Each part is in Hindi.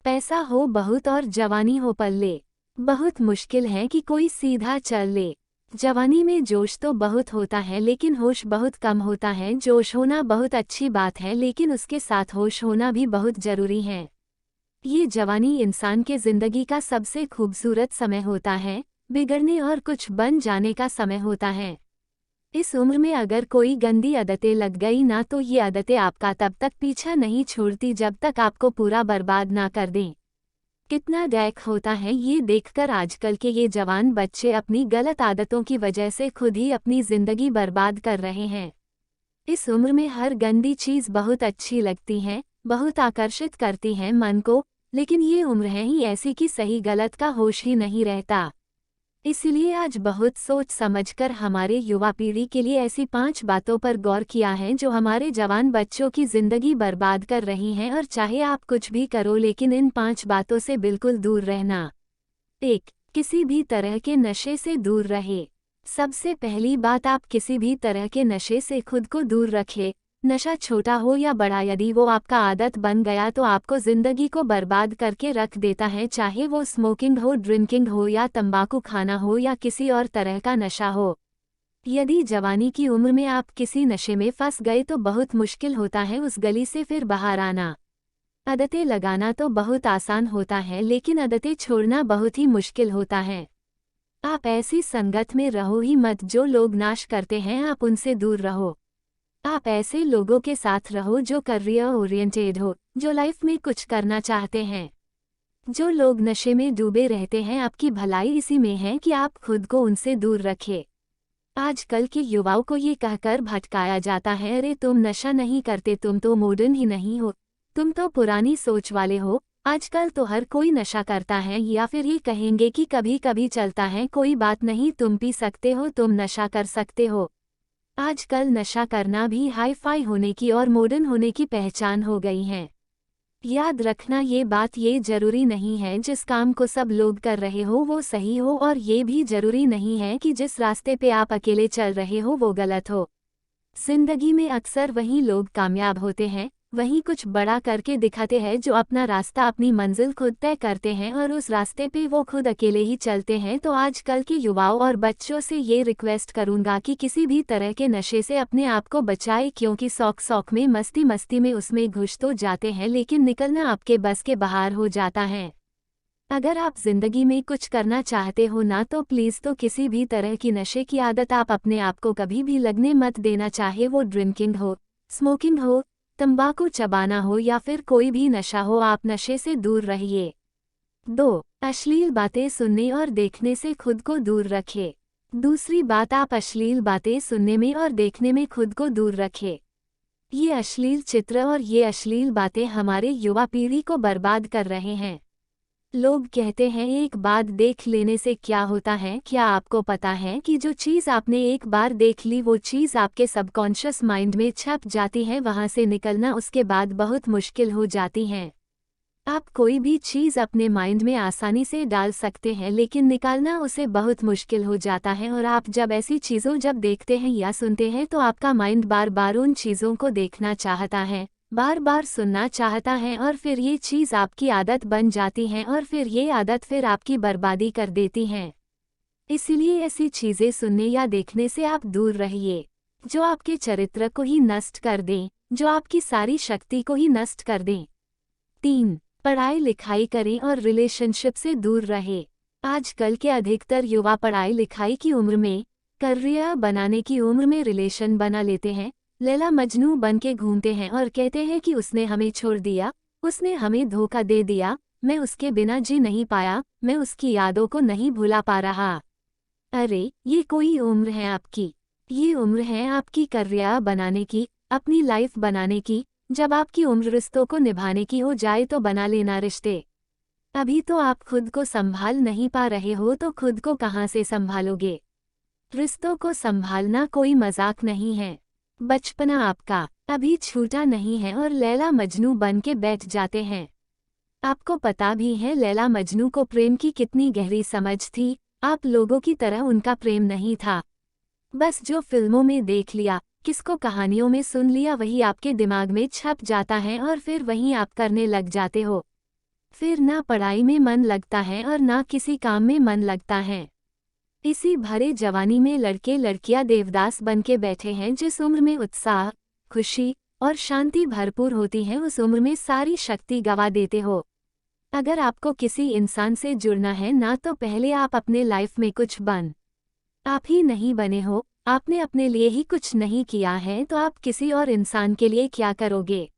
पैसा हो बहुत और जवानी हो पल्ले, बहुत मुश्किल है कि कोई सीधा चल ले। जवानी में जोश तो बहुत होता है लेकिन होश बहुत कम होता है। जोश होना बहुत अच्छी बात है लेकिन उसके साथ होश होना भी बहुत जरूरी है। ये जवानी इंसान के जिंदगी का सबसे खूबसूरत समय होता है, बिगड़ने और कुछ बन जाने का समय होता है। इस उम्र में अगर कोई गंदी आदतें लग गई ना तो ये आदतें आपका तब तक पीछा नहीं छोड़ती जब तक आपको पूरा बर्बाद ना कर दें। कितना डैक होता है ये देखकर आजकल के ये जवान बच्चे अपनी गलत आदतों की वजह से खुद ही अपनी जिंदगी बर्बाद कर रहे हैं। इस उम्र में हर गंदी चीज बहुत अच्छी लगती है, बहुत आकर्षित करती है मन को, लेकिन ये उम्र है ही ऐसी कि सही गलत का होश ही नहीं रहता। इसलिए आज बहुत सोच समझकर हमारे युवा पीढ़ी के लिए ऐसी 5 बातों पर गौर किया है जो हमारे जवान बच्चों की जिंदगी बर्बाद कर रही हैं। और चाहे आप कुछ भी करो लेकिन इन 5 बातों से बिल्कुल दूर रहना। 1. किसी भी तरह के नशे से दूर रहे। सबसे पहली बात, आप किसी भी तरह के नशे से खुद को दूर रखें। नशा छोटा हो या बड़ा, यदि वो आपका आदत बन गया तो आपको जिंदगी को बर्बाद करके रख देता है। चाहे वो स्मोकिंग हो, ड्रिंकिंग हो या तंबाकू खाना हो या किसी और तरह का नशा हो। यदि जवानी की उम्र में आप किसी नशे में फंस गए तो बहुत मुश्किल होता है उस गली से फिर बाहर आना। आदतें लगाना तो बहुत आसान होता है लेकिन आदतें छोड़ना बहुत ही मुश्किल होता है। आप ऐसी संगत में रहो ही मत जो लोग नाश करते हैं, आप उनसे दूर रहो। आप ऐसे लोगों के साथ रहो जो करियर ओरिएंटेड हो, जो लाइफ में कुछ करना चाहते हैं। जो लोग नशे में डूबे रहते हैं, आपकी भलाई इसी में है कि आप खुद को उनसे दूर रखें। आजकल के युवाओं को ये कहकर भटकाया जाता है, अरे तुम नशा नहीं करते, तुम तो मॉडर्न ही नहीं हो, तुम तो पुरानी सोच वाले हो, आजकल तो हर कोई नशा करता है। या फिर ये कहेंगे कि कभी कभी चलता है, कोई बात नहीं, तुम पी सकते हो, तुम नशा कर सकते हो। आजकल नशा करना भी हाई फाई होने की और मॉडर्न होने की पहचान हो गई है। याद रखना ये बात, ये जरूरी नहीं है जिस काम को सब लोग कर रहे हो वो सही हो, और ये भी जरूरी नहीं है कि जिस रास्ते पे आप अकेले चल रहे हो वो गलत हो। जिंदगी में अक्सर वही लोग कामयाब होते हैं, वही कुछ बड़ा करके दिखाते हैं, जो अपना रास्ता, अपनी मंजिल खुद तय करते हैं और उस रास्ते पे वो खुद अकेले ही चलते हैं। तो आजकल के युवाओं और बच्चों से ये रिक्वेस्ट करूंगा कि किसी भी तरह के नशे से अपने आप को बचाए, क्योंकि शौक में, मस्ती मस्ती में उसमें घुस तो जाते हैं लेकिन निकलना आपके बस के बाहर हो जाता है। अगर आप जिंदगी में कुछ करना चाहते हो ना तो प्लीज़ तो किसी भी तरह की नशे की आदत आप अपने आप को कभी भी लगने मत देना, चाहे वो ड्रिंकिंग हो, स्मोकिंग हो, तंबाकू चबाना हो या फिर कोई भी नशा हो, आप नशे से दूर रहिए। 2. अश्लील बातें सुनने और देखने से खुद को दूर रखें। दूसरी बात, आप अश्लील बातें सुनने में और देखने में खुद को दूर रखें। ये अश्लील चित्र और ये अश्लील बातें हमारे युवा पीढ़ी को बर्बाद कर रहे हैं। लोग कहते हैं एक बार देख लेने से क्या होता है, क्या आपको पता है कि जो चीज़ आपने एक बार देख ली वो चीज़ आपके सबकॉन्शियस माइंड में छप जाती है, वहाँ से निकलना उसके बाद बहुत मुश्किल हो जाती है। आप कोई भी चीज़ अपने माइंड में आसानी से डाल सकते हैं लेकिन निकालना उसे बहुत मुश्किल हो जाता है। और आप जब ऐसी चीज़ों जब देखते हैं या सुनते हैं तो आपका माइंड बार बार उन चीज़ों को देखना चाहता है, बार बार सुनना चाहता है और फिर ये चीज़ आपकी आदत बन जाती है और फिर ये आदत फिर आपकी बर्बादी कर देती है। इसीलिए ऐसी चीज़ें सुनने या देखने से आप दूर रहिए जो आपके चरित्र को ही नष्ट कर दें, जो आपकी सारी शक्ति को ही नष्ट कर दें। 3. पढ़ाई लिखाई करें और रिलेशनशिप से दूर रहे। आजकल के अधिकतर युवा पढ़ाई लिखाई की उम्र में, करियर बनाने की उम्र में रिलेशन बना लेते हैं, लैला मजनू बन के घूमते हैं और कहते हैं कि उसने हमें छोड़ दिया, उसने हमें धोखा दे दिया, मैं उसके बिना जी नहीं पाया, मैं उसकी यादों को नहीं भुला पा रहा। अरे ये कोई उम्र है आपकी? ये उम्र है आपकी करियर बनाने की, अपनी लाइफ बनाने की। जब आपकी उम्र रिश्तों को निभाने की हो जाए तो बना लेना रिश्ते। अभी तो आप खुद को संभाल नहीं पा रहे हो तो खुद को कहाँ से संभालोगे? रिश्तों को संभालना कोई मजाक नहीं है। बचपना आपका अभी छूटा नहीं है और लैला मजनू बन के बैठ जाते हैं। आपको पता भी है लैला मजनू को प्रेम की कितनी गहरी समझ थी। आप लोगों की तरह उनका प्रेम नहीं था। बस जो फिल्मों में देख लिया, किसको कहानियों में सुन लिया, वही आपके दिमाग में छप जाता है और फिर वही आप करने लग जाते हो। फिर ना पढ़ाई में मन लगता है और ना किसी काम में मन लगता है। इसी भरे जवानी में लड़के लड़कियां देवदास बन के बैठे हैं। जिस उम्र में उत्साह, खुशी और शांति भरपूर होती है उस उम्र में सारी शक्ति गवा देते हो। अगर आपको किसी इंसान से जुड़ना है ना तो पहले आप अपने लाइफ में कुछ बन। आप ही नहीं बने हो, आपने अपने लिए ही कुछ नहीं किया है तो आप किसी और इंसान के लिए क्या करोगे।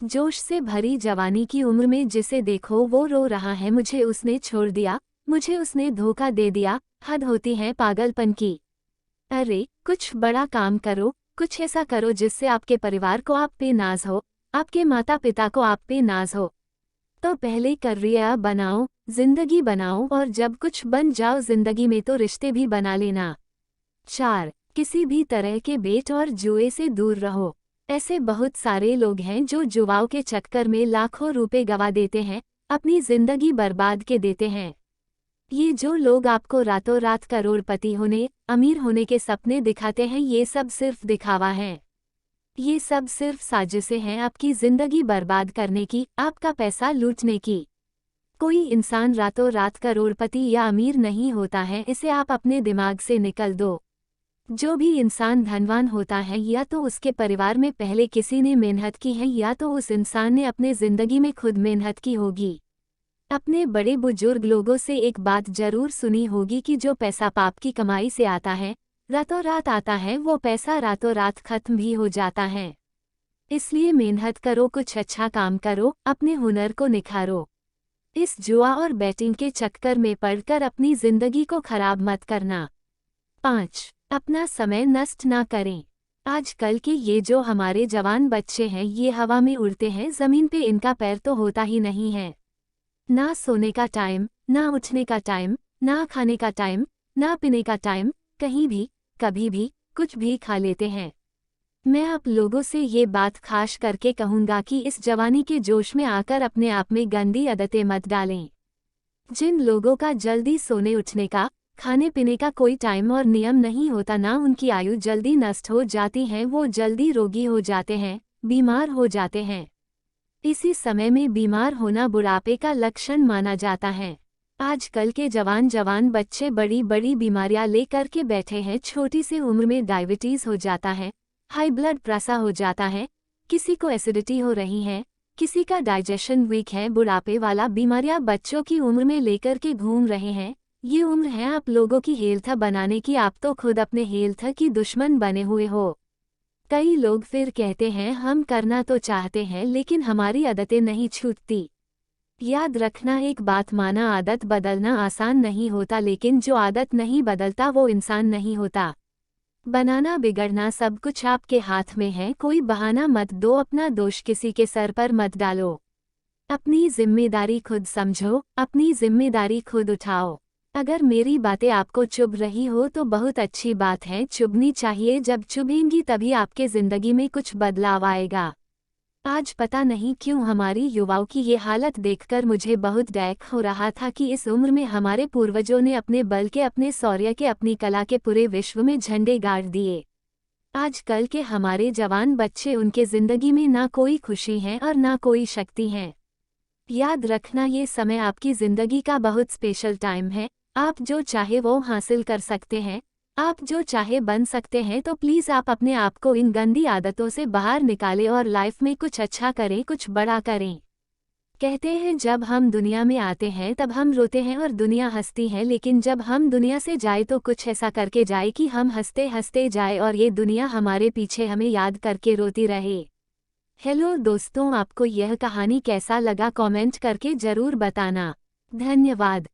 जोश से भरी जवानी की उम्र में जिसे देखो वो रो रहा है, मुझे उसने छोड़ दिया, मुझे उसने धोखा दे दिया। हद होती है पागलपन की। अरे कुछ बड़ा काम करो, कुछ ऐसा करो जिससे आपके परिवार को आप पे नाज हो, आपके माता पिता को आप पे नाज हो। तो पहले करियर बनाओ, जिंदगी बनाओ और जब कुछ बन जाओ जिंदगी में तो रिश्ते भी बना लेना। 4. किसी भी तरह के बेट और जुए से दूर रहो। ऐसे बहुत सारे लोग हैं जो जुआओं के चक्कर में लाखों रुपए गवा देते हैं, अपनी जिंदगी बर्बाद के देते हैं। ये जो लोग आपको रातों रात करोड़पति होने, अमीर होने के सपने दिखाते हैं, ये सब सिर्फ दिखावा है। ये सब सिर्फ साजिशें हैं आपकी जिंदगी बर्बाद करने की, आपका पैसा लूटने की। कोई इंसान रातों रात करोड़पति या अमीर नहीं होता है, इसे आप अपने दिमाग से निकल दो। जो भी इंसान धनवान होता है या तो उसके परिवार में पहले किसी ने मेहनत की है या तो उस इंसान ने अपने जिंदगी में खुद मेहनत की होगी। अपने बड़े बुजुर्ग लोगों से एक बात जरूर सुनी होगी कि जो पैसा पाप की कमाई से आता है, रातों रात आता है, वो पैसा रातों रात खत्म भी हो जाता है। इसलिए मेहनत करो, कुछ अच्छा काम करो, अपने हुनर को निखारो। इस जुआ और बैटिंग के चक्कर में पड़कर अपनी जिंदगी को खराब मत करना। 5. अपना समय नष्ट ना करें। आजकल के ये जो हमारे जवान बच्चे हैं ये हवा में उड़ते हैं, जमीन पे इनका पैर तो होता ही नहीं है। ना सोने का टाइम, ना उठने का टाइम, ना खाने का टाइम, ना पीने का टाइम, कहीं भी कभी भी कुछ भी खा लेते हैं। मैं आप लोगों से ये बात खास करके कहूँगा कि इस जवानी के जोश में आकर अपने आप में गंदी आदतें मत डालें। जिन लोगों का जल्दी सोने उठने का, खाने पीने का कोई टाइम और नियम नहीं होता, ना उनकी आयु जल्दी नष्ट हो जाती है, वो जल्दी रोगी हो जाते हैं, बीमार हो जाते हैं। इसी समय में बीमार होना बुढ़ापे का लक्षण माना जाता है। आजकल के जवान बच्चे बड़ी बड़ी बीमारियां लेकर के बैठे हैं। छोटी सी उम्र में डायबिटीज हो जाता है, हाई ब्लड प्रेशर हो जाता है, किसी को एसिडिटी हो रही है, किसी का डाइजेशन वीक है। बुढ़ापे वाला बीमारियां बच्चों की उम्र में लेकर के घूम रहे हैं। ये उम्र है आप लोगों की हेल्थ बनाने की, आप तो खुद अपने हेल्थ की दुश्मन बने हुए हो। कई लोग फिर कहते हैं हम करना तो चाहते हैं लेकिन हमारी आदतें नहीं छूटती। याद रखना एक बात, माना आदत बदलना आसान नहीं होता, लेकिन जो आदत नहीं बदलता वो इंसान नहीं होता। बनाना बिगड़ना सब कुछ आपके हाथ में है, कोई बहाना मत दो, अपना दोष किसी के सर पर मत डालो। अपनी जिम्मेदारी खुद समझो, अपनी जिम्मेदारी खुद उठाओ। अगर मेरी बातें आपको चुभ रही हो तो बहुत अच्छी बात है, चुभनी चाहिए, जब चुभेंगी तभी आपके जिंदगी में कुछ बदलाव आएगा। आज पता नहीं क्यों हमारी युवाओं की ये हालत देखकर मुझे बहुत डैक हो रहा था कि इस उम्र में हमारे पूर्वजों ने अपने बल के, अपने शौर्य के, अपनी कला के पूरे विश्व में झंडे गाड़ दिए। आजकल के हमारे जवान बच्चे, उनके जिंदगी में ना कोई खुशी है और ना कोई शक्ति है। याद रखना ये समय आपकी जिंदगी का बहुत स्पेशल टाइम है। आप जो चाहे वो हासिल कर सकते हैं, आप जो चाहे बन सकते हैं, तो प्लीज़ आप अपने आप को इन गंदी आदतों से बाहर निकालें और लाइफ में कुछ अच्छा करें, कुछ बड़ा करें। कहते हैं जब हम दुनिया में आते हैं तब हम रोते हैं और दुनिया हंसती है, लेकिन जब हम दुनिया से जाए तो कुछ ऐसा करके जाए कि हम हंसते हंसते जाए और ये दुनिया हमारे पीछे हमें याद करके रोती रहे। हेलो दोस्तों, आपको यह कहानी कैसा लगा कमेंट करके ज़रूर बताना। धन्यवाद।